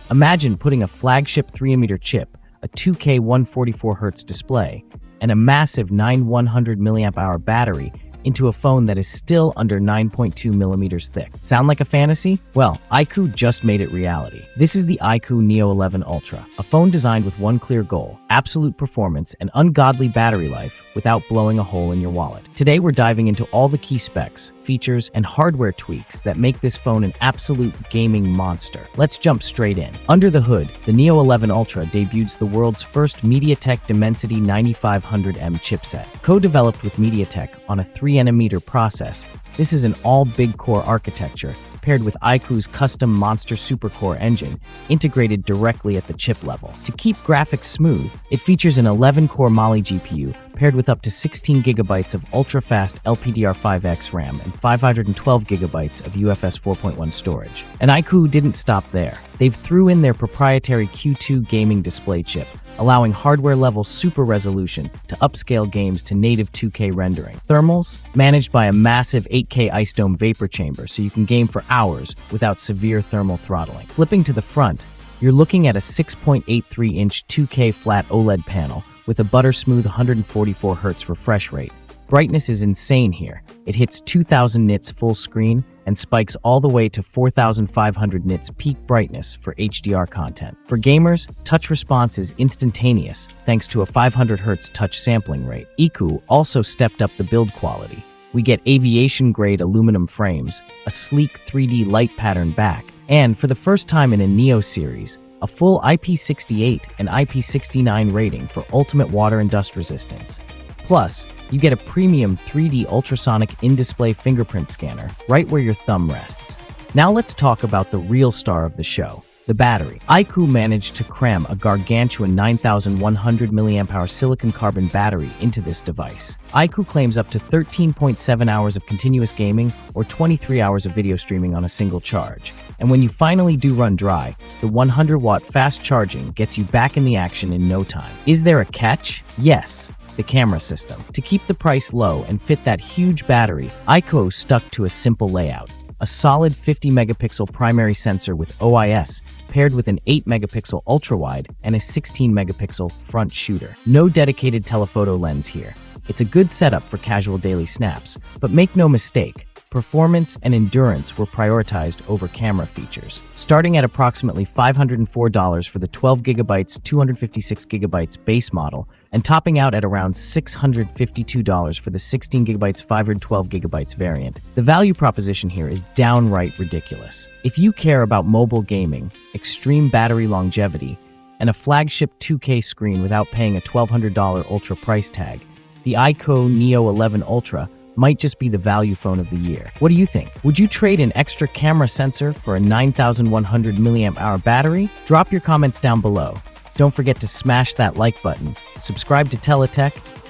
Imagine putting a flagship 3-meter chip, a 2K 144Hz display, and a massive 9100 mAh battery into a phone that is still under 9.2 millimeters thick. Sound like a fantasy? Well, iQOO just made it reality. This is the iQOO Neo 11 Ultra, a phone designed with one clear goal: absolute performance and ungodly battery life without blowing a hole in your wallet. Today we're diving into all the key specs, features, and hardware tweaks that make this phone an absolute gaming monster. Let's jump straight in. Under the hood, the Neo 11 Ultra debuts the world's first MediaTek Dimensity 9500M chipset. Co-developed with MediaTek on a 3nm process, this is an all-big core architecture paired with iQOO's custom Monster Supercore engine integrated directly at the chip level. To keep graphics smooth, it features an 11-core Mali GPU paired with up to 16 GB of ultra-fast LPDDR5X RAM and 512 GB of UFS 4.1 storage. And iQOO didn't stop there. They've threw in their proprietary Q2 gaming display chip, allowing hardware-level super resolution to upscale games to native 2K rendering. Thermals, managed by a massive 8K Ice Dome vapor chamber so you can game for hours without severe thermal throttling. Flipping to the front, you're looking at a 6.83-inch 2K flat OLED panel with a butter-smooth 144Hz refresh rate. Brightness is insane here. It hits 2000 nits full screen and spikes all the way to 4500 nits peak brightness for HDR content. For gamers, touch response is instantaneous thanks to a 500Hz touch sampling rate. iQOO also stepped up the build quality. We get aviation-grade aluminum frames, a sleek 3D light pattern back, and for the first time in a Neo series, a full IP68 and IP69 rating for ultimate water and dust resistance. Plus, you get a premium 3D ultrasonic in-display fingerprint scanner right where your thumb rests. Now let's talk about the real star of the show, the battery. iQOO managed to cram a gargantuan 9100 mAh silicon carbon battery into this device. iQOO claims up to 13.7 hours of continuous gaming or 23 hours of video streaming on a single charge. And when you finally do run dry, the 100-watt fast charging gets you back in the action in no time. Is there a catch? Yes. The camera system. To keep the price low and fit that huge battery, iQOO stuck to a simple layout. A solid 50-megapixel primary sensor with OIS paired with an 8-megapixel ultra-wide and a 16-megapixel front shooter. No dedicated telephoto lens here. It's a good setup for casual daily snaps, but make no mistake, performance and endurance were prioritized over camera features. Starting at approximately $504 for the 12GB, 256GB base model, and topping out at around $652 for the 16GB, 512GB variant. The value proposition here is downright ridiculous. If you care about mobile gaming, extreme battery longevity, and a flagship 2K screen without paying a $1,200 Ultra price tag, the iQOO Neo 11 Ultra might just be the value phone of the year. What do you think? Would you trade an extra camera sensor for a 9100 mAh battery? Drop your comments down below. Don't forget to smash that like button, subscribe to TELE,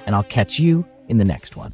and I'll catch you in the next one.